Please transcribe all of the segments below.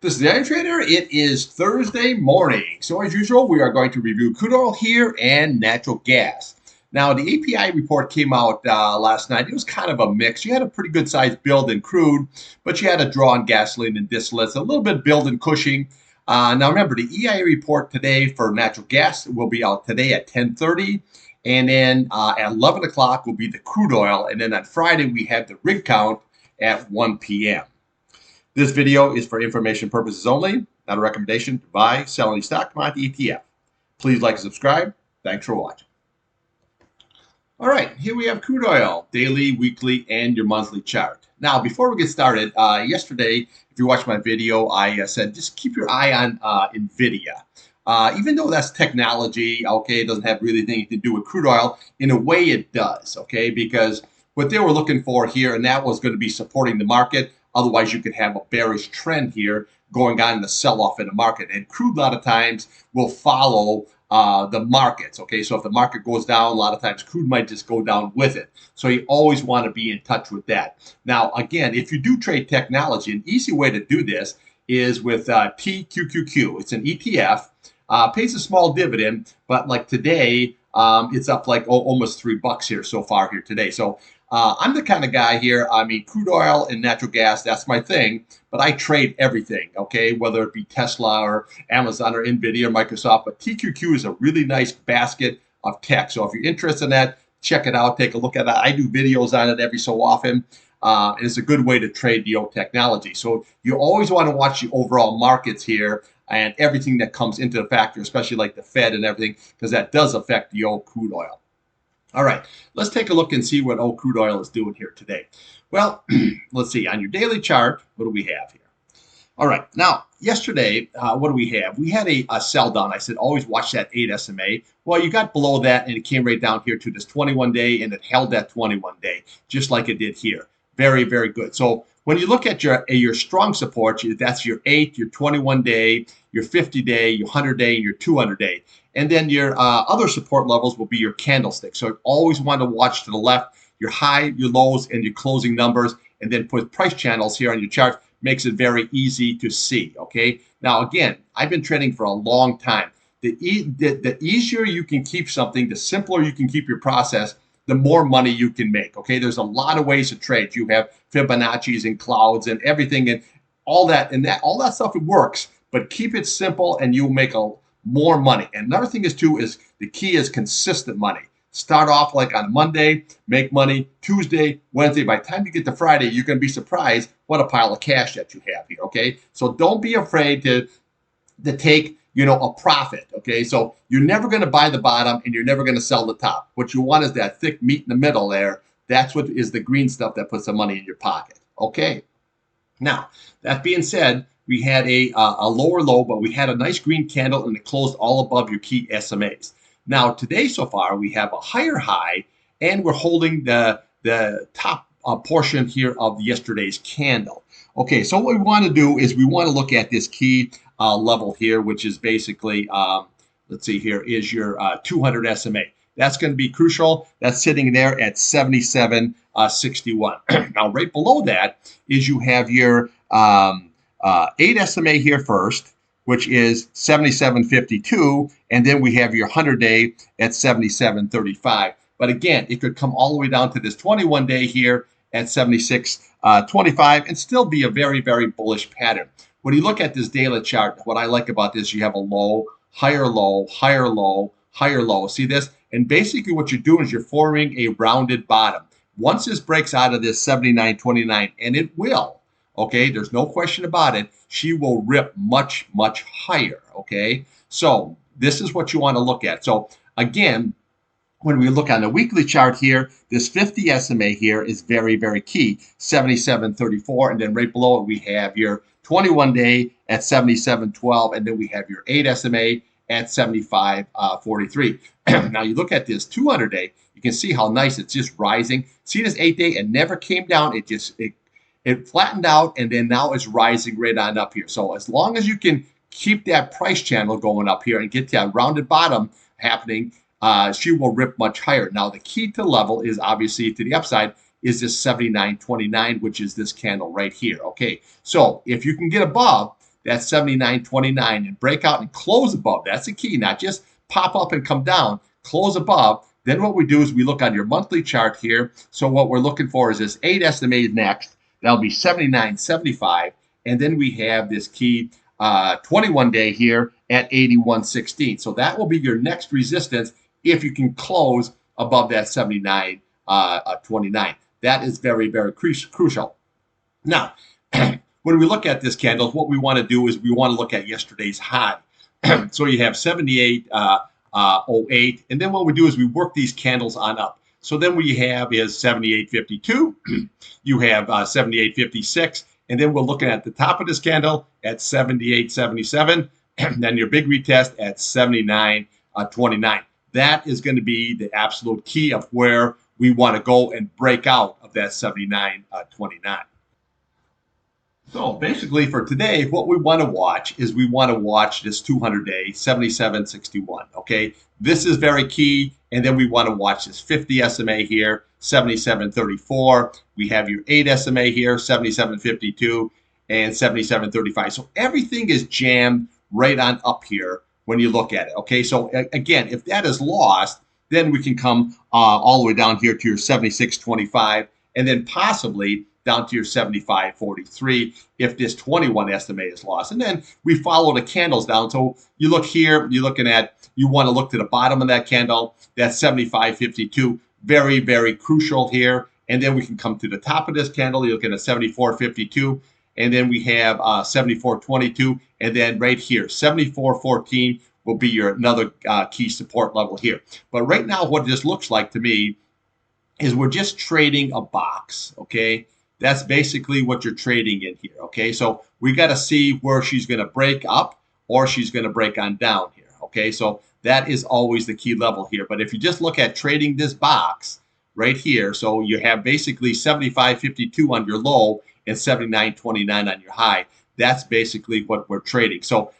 This is the Iron Trader. It is Thursday morning. So as usual, we are going to review crude oil here and natural gas. Now, the API report came out last night. It was kind of a mix. You had a pretty good sized build in crude, but you had a draw in gasoline and distillates, a little bit build in Cushing. Now, remember, the EIA report today for natural gas will be out today at 10:30. And then at 11 o'clock will be the crude oil. And then on Friday, we have the rig count at 1 p.m. This video is for information purposes only, not a recommendation to buy, sell any stock, commodity, ETF. Please like and subscribe. Thanks for watching. All right, here we have crude oil, daily, weekly, and your monthly chart. Now, before we get started, yesterday, if you watched my video, I said just keep your eye on NVIDIA. Even though that's technology, okay, it doesn't have really anything to do with crude oil, in a way it does, okay, because what they were looking for here, and that was going to be supporting the market. Otherwise, you could have a bearish trend here going on in the sell-off in the market. And crude, a lot of times, will follow the markets. Okay, so if the market goes down, a lot of times crude might just go down with it. So you always want to be in touch with that. Now, again, if you do trade technology, an easy way to do this is with TQQQ. It's an ETF. Pays a small dividend, but like today, it's up like almost $3 here so far here today. So I'm the kind of guy here, I mean, crude oil and natural gas, that's my thing, but I trade everything, okay, whether it be Tesla or Amazon or NVIDIA or Microsoft, but TQQ is a really nice basket of tech. So if you're interested in that, check it out, take a look at that. I do videos on it every so often. And it's a good way to trade the old technology. So you always want to watch the overall markets here and everything that comes into the factor, especially like the Fed and everything, because that does affect the old crude oil. All right, let's take a look and see what old crude oil is doing here today. Well, let's see. On your daily chart, what do we have here? All right, now, yesterday, what do we have? We had a sell down. I said, always watch that 8 SMA. Well, you got below that, and it came right down here to this 21-day, and it held that 21-day, just like it did here. Very, very good. So when you look at your strong support, that's your 8, your 21-day, your 50-day, your 100-day, and your 200-day. And then your other support levels will be your candlestick. So you always want to watch to the left, your high, your lows, and your closing numbers, and then put price channels here on your chart. Makes it very easy to see, okay? Now, again, I've been trading for a long time. The easier you can keep something, the simpler you can keep your process, the more money you can make, okay? There's a lot of ways to trade. You have Fibonacci's and clouds and everything and all that stuff, it works, but keep it simple and you'll make more money. And another thing is the key is consistent money. Start off like on Monday, make money Tuesday, Wednesday. By the time you get to Friday, you're going to be surprised what a pile of cash that you have here, okay? So don't be afraid to take, a profit, okay? So you're never going to buy the bottom and you're never going to sell the top. What you want is that thick meat in the middle there. That's what is the green stuff that puts the money in your pocket, okay? Now, that being said, we had a lower low, but we had a nice green candle and it closed all above your key SMAs. Now, today so far, we have a higher high and we're holding the top portion here of yesterday's candle. Okay, so what we want to do is we want to look at this key level here, which is basically, let's see here, is your 200 SMA. That's going to be crucial. That's sitting there at 77.61. Now, right below that is you have your 8 SMA here first, which is 77.52, and then we have your 100-day at 77.35. But again, it could come all the way down to this 21-day here at 76.25 and still be a very, very bullish pattern. When you look at this daily chart, what I like about this, you have a low, higher low, higher low, higher low. See this? And basically what you're doing is you're forming a rounded bottom. Once this breaks out of this 79.29, and it will, okay, there's no question about it, she will rip much, much higher, okay? So this is what you want to look at. So again, when we look on the weekly chart here, this 50 SMA here is very, very key, 77.34, and then right below it we have your 21-day at 77.12, and then we have your 8 SMA at 75.43. Now you look at this 200-day, you can see how nice it's just rising. See this 8-day, it never came down, it flattened out, and then now it's rising right on up here. So as long as you can keep that price channel going up here and get that rounded bottom happening, she will rip much higher. Now, the key to level is obviously to the upside is this 79.29, which is this candle right here. Okay, so if you can get above that 79.29 and break out and close above. That's the key, not just pop up and come down, close above. Then what we do is we look on your monthly chart here. So what we're looking for is this 8 SMA next. That'll be 79.75. And then we have this key 21 day here at 81.16. So that will be your next resistance if you can close above that 79.29. That is very, very crucial. Now, when we look at this candle, what we want to do is we want to look at yesterday's high. So you have 78.08, and then what we do is we work these candles on up. So then what you have is 78.52, you have 78.56, and then we're looking at the top of this candle at 78.77, and then your big retest at 79.29. That is going to be the absolute key of where we want to go and break out of that 79.29. So basically for today, what we want to watch is we want to watch this 200-day 77.61. Okay, this is very key. And then we want to watch this 50 SMA here, 77.34. We have your 8 SMA here, 77.52 and 77.35. So everything is jammed right on up here when you look at it. Okay, so again, if that is lost, then we can come all the way down here to your 76.25 and then possibly down to your 75.43 if this 21 SMA is lost. And then we follow the candles down. So you look here, you want to look to the bottom of that candle, that's 75.52, very, very crucial here. And then we can come to the top of this candle, you're looking at 74.52, and then we have 74.22, and then right here, 74.14 will be your another key support level here. But right now, what this looks like to me is we're just trading a box, okay? That's basically what you're trading in here, okay? So we got to see where she's going to break up or she's going to break on down here, okay? So that is always the key level here. But if you just look at trading this box right here, so you have basically 75.52 on your low and 79.29 on your high. That's basically what we're trading. So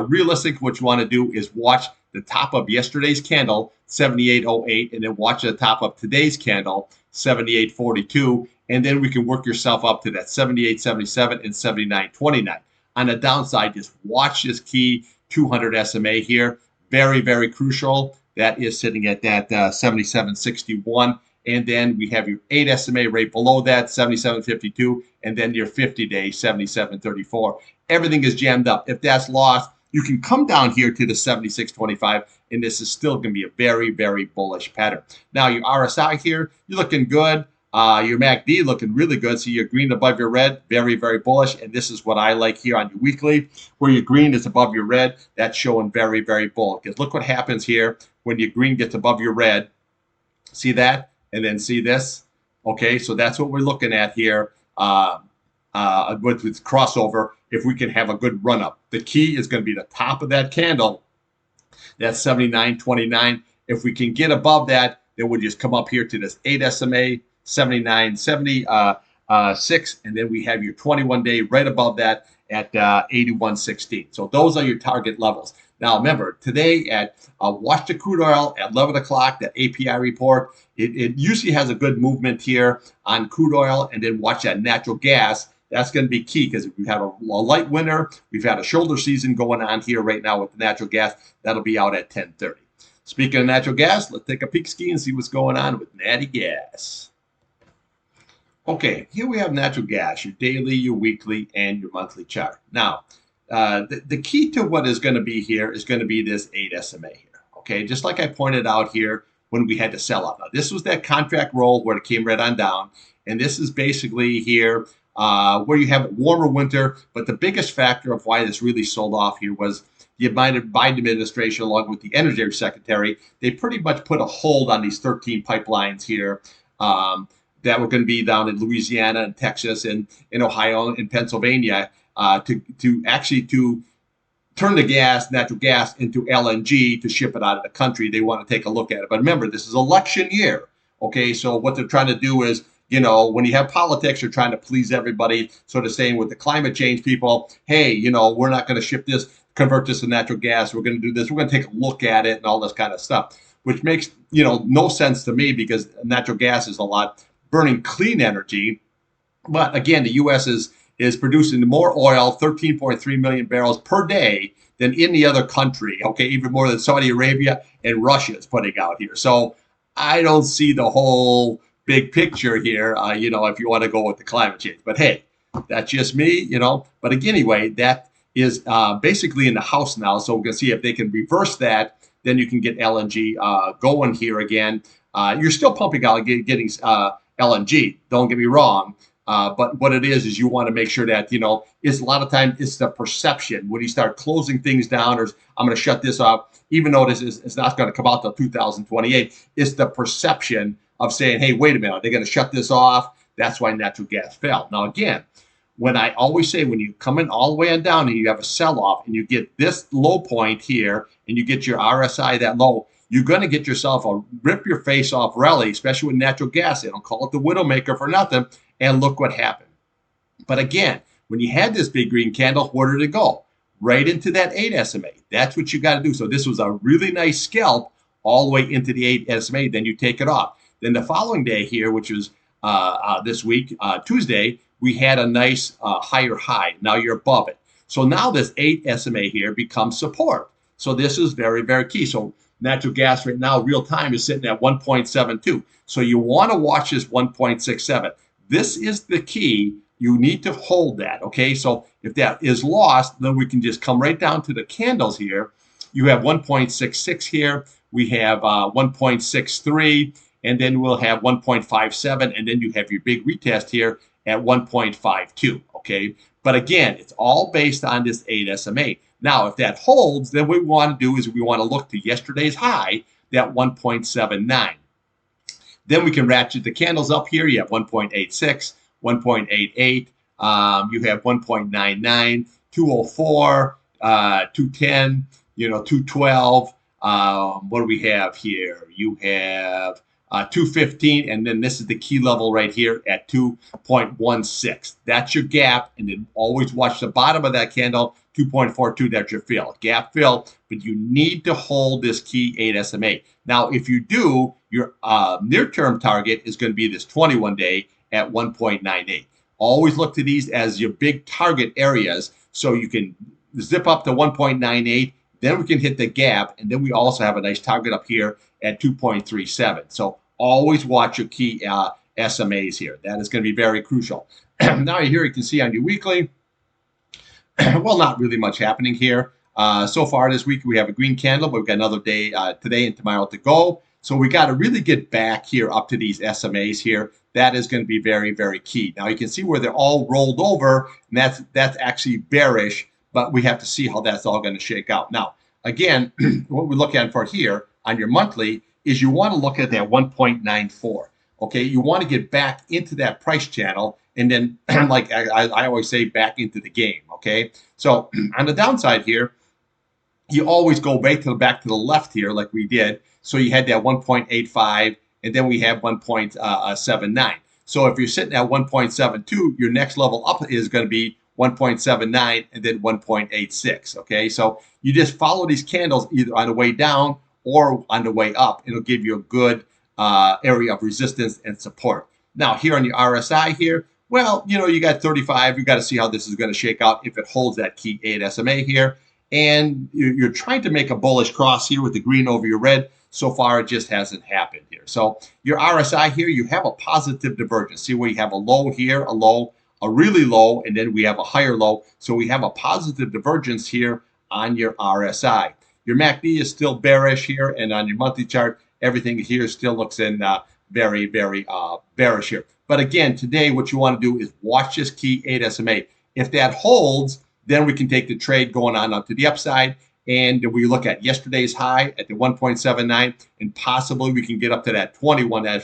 realistic, what you want to do is watch the top of yesterday's candle, 78.08, and then watch the top of today's candle, 78.42, and then we can work yourself up to that 78.77 and 79.29. On the downside, just watch this key 200 SMA here. Very, very crucial. That is sitting at that 77.61. And then we have your 8 SMA right below that, 77.52, and then your 50-day 77.34. Everything is jammed up. If that's lost, you can come down here to the 76.25, and this is still going to be a very, very bullish pattern. Now, your RSI here, you're looking good. Your MACD looking really good. So your green above your red, very, very bullish. And this is what I like here on your weekly, where your green is above your red. That's showing very, very bullish. Because look what happens here when your green gets above your red. See that? And then see this? Okay, so that's what we're looking at here with crossover, if we can have a good run up. The key is going to be the top of that candle. That's 79.29. If we can get above that, then we'll just come up here to this 8 SMA, 79.76, and then we have your 21-day right above that at 81.16. So those are your target levels. Now remember, today at watch the crude oil at 11 o'clock, that API report. It usually has a good movement here on crude oil, and then watch that natural gas. That's going to be key because we've had a light winter. We've had a shoulder season going on here right now with the natural gas. That'll be out at 10:30. Speaking of natural gas, let's take a peek ski and see what's going on with natty gas. Okay, here we have natural gas, your daily, your weekly, and your monthly chart. Now, the key to what is going to be here is going to be this 8 SMA here. Okay, just like I pointed out here when we had to sell out. Now, this was that contract roll where it came right on down, and this is basically here where you have a warmer winter. But the biggest factor of why this really sold off here was the Biden administration, along with the Energy Secretary. They pretty much put a hold on these 13 pipelines here. That were going to be down in Louisiana and Texas and in Ohio and Pennsylvania to turn the natural gas into LNG to ship it out of the country. They want to take a look at it. But remember, this is election year. Okay, so what they're trying to do is, when you have politics, you're trying to please everybody, sort of saying with the climate change people, hey, we're not going to ship this, convert this to natural gas. We're going to do this. We're going to take a look at it and all this kind of stuff, which makes, no sense to me because natural gas is a lot burning clean energy. But again, the U.S. is is producing more oil, 13.3 million barrels per day, than any other country. Okay, even more than Saudi Arabia and Russia is putting out here. So I don't see the whole big picture here. If you want to go with the climate change, but hey, that's just me. But again, anyway, that is basically in the House now. So we're going to see if they can reverse that. Then you can get LNG going here again. You're still pumping out, getting LNG. Don't get me wrong. But what it is you want to make sure that, it's a lot of times it's the perception when you start closing things down, or I'm going to shut this off, even though it's not going to come out till 2028. It's the perception of saying, hey, wait a minute, they're going to shut this off. That's why natural gas fell. Now, again, when I always say when you come in all the way on down and you have a sell-off and you get this low point here and you get your RSI that low, you're going to get yourself a rip your face off rally, especially with natural gas. They don't call it the widowmaker for nothing. And look what happened. But again, when you had this big green candle, where did it go? Right into that 8 SMA. That's what you got to do. So this was a really nice scalp all the way into the 8 SMA. Then you take it off. Then the following day here, which is this week, Tuesday, we had a nice higher high. Now you're above it. So now this 8 SMA here becomes support. So this is very, very key. So natural gas right now, real time, is sitting at 1.72. So you want to watch this 1.67. This is the key. You need to hold that, okay? So if that is lost, then we can just come right down to the candles here. You have 1.66 here. We have 1.63, and then we'll have 1.57, and then you have your big retest here at 1.52, okay? But again, it's all based on this 8 SMA. Now, if that holds, then what we want to do is we want to look to yesterday's high, that 1.79. Then we can ratchet the candles up here. You have 1.86, 1.88. You have 1.99, 204, 210, 212. What do we have here? You have 215, and then this is the key level right here at 2.16. That's your gap, and then always watch the bottom of that candle, 2.42. That's your fill, gap fill. But you need to hold this key 8 SMA. Now, if you do, your near-term target is going to be this 21-day at 1.98. Always look to these as your big target areas, so you can zip up to 1.98. Then we can hit the gap, and then we also have a nice target up here at 2.37. So always watch your key SMAs here. That is going to be very crucial. Now here you can see on your weekly, well, not really much happening here. So far this week, we have a green candle, but we've got another day today and tomorrow to go. So we got to really get back here up to these SMAs here. That is going to be very, very key. Now you can see where they're all rolled over, and that's actually bearish, but we have to see how that's all going to shake out. Now, again, what we're looking at for here on your monthly is you want to look at that 1.94. Okay, you want to get back into that price channel, and then, like I always say, back into the game. Okay, so on the downside here, you always go back to the left here, like we did. So you had that 1.85, and then we have 1.79. So if you're sitting at 1.72, your next level up is going to be 1.79 and then 1.86. Okay, so you just follow these candles either on the way down or on the way up. It'll give you a good area of resistance and support. Now here on your RSI here, well, you got 35. You got to see how this is going to shake out if it holds that key 8 SMA here. And you're trying to make a bullish cross here with the green over your red. So far, it just hasn't happened here. So your RSI here, you have a positive divergence. See where you have a low here, a low, a really low, and then we have a higher low. So we have a positive divergence here on your RSI. Your MACD is still bearish here, and on your monthly chart, everything here still looks in very, very bearish here. But again, today, what you want to do is watch this key 8 SMA. If that holds, then we can take the trade going on up to the upside. And we look at yesterday's high at the 1.79, and possibly we can get up to that 21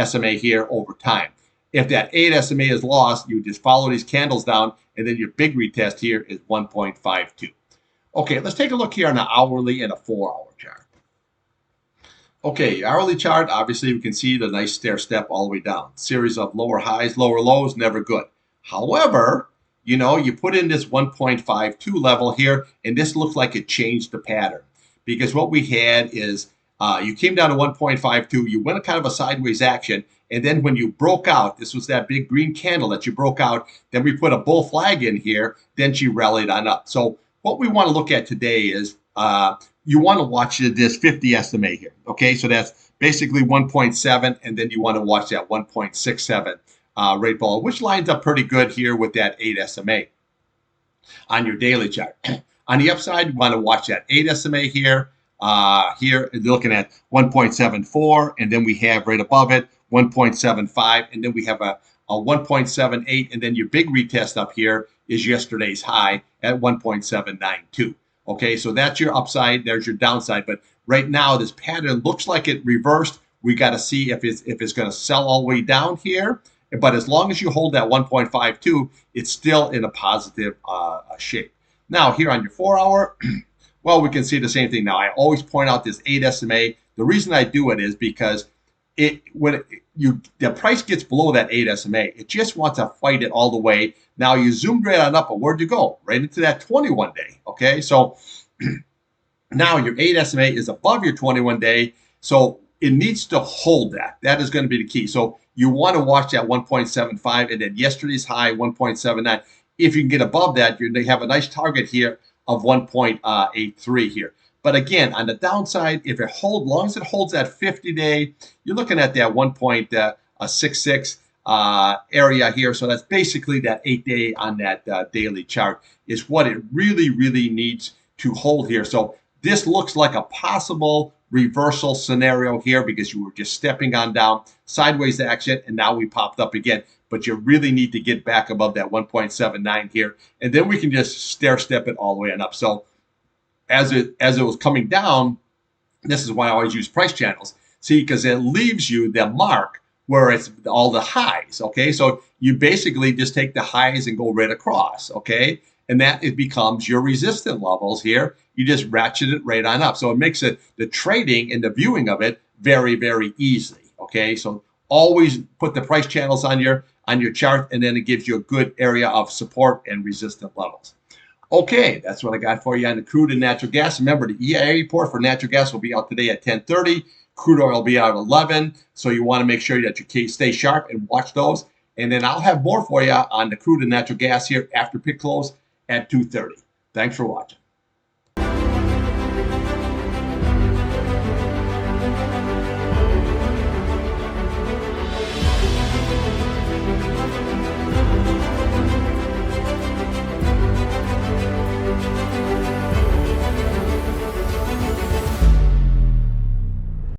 SMA here over time. If that 8 SMA is lost, you just follow these candles down, and then your big retest here is 1.52. Okay, let's take a look here on an hourly and a 4-hour chart. Okay, hourly chart, obviously we can see the nice stair step all the way down. Series of lower highs, lower lows, never good. However, you put in this 1.52 level here, and this looks like it changed the pattern. Because what we had is you came down to 1.52, you went a kind of a sideways action, And then when you broke out, this was that big green candle that you broke out. Then we put a bull flag in here. Then she rallied on up. So what we want to look at today is you want to watch this 50 SMA here. Okay, so that's basically 1.7, and then you want to watch that 1.67 rate ball, which lines up pretty good here with that 8 SMA on your daily chart. On the upside, you want to watch that 8 SMA here. Here, you're looking at 1.74, and then we have right above it 1.75, and then we have a 1.78, and then your big retest up here is yesterday's high at 1.792. Okay, so that's your upside. There's your downside. But right now, this pattern looks like it reversed. We got to see if it's going to sell all the way down here. But as long as you hold that 1.52, it's still in a positive shape. Now, here on your 4-hour, well, we can see the same thing now. I always point out this 8 SMA. The reason I do it is because the price gets below that 8 SMA, it just wants to fight it all the way. Now you zoomed right on up, but where'd you go? Right into that 21 day. Okay, so now your 8 SMA is above your 21 day, so it needs to hold that. That is going to be the key. So you want to watch that 1.75 and then yesterday's high 1.79. If you can get above that, they have a nice target here of 1.83 here. But again, on the downside, if it holds, long as it holds that 50-day, you're looking at that 1.66 area here. So that's basically that 8-day on that daily chart is what it really, really needs to hold here. So this looks like a possible reversal scenario here because you were just stepping on down, sideways action, and now we popped up again. But you really need to get back above that 1.79 here, and then we can just stair step it all the way on up. So as it was coming down, this is why I always use price channels. See, because it leaves you the mark where it's all the highs. Okay, so you basically just take the highs and go right across. Okay, and that it becomes your resistance levels here. You just ratchet it right on up. So it makes it the trading and the viewing of it very, very easy. Okay, so always put the price channels on your chart, and then it gives you a good area of support and resistance levels. Okay, that's what I got for you on the crude and natural gas. Remember, the EIA report for natural gas will be out today at 10:30. Crude oil will be out at 11. So you want to make sure that you stay sharp and watch those. And then I'll have more for you on the crude and natural gas here after pit close at 2:30. Thanks for watching.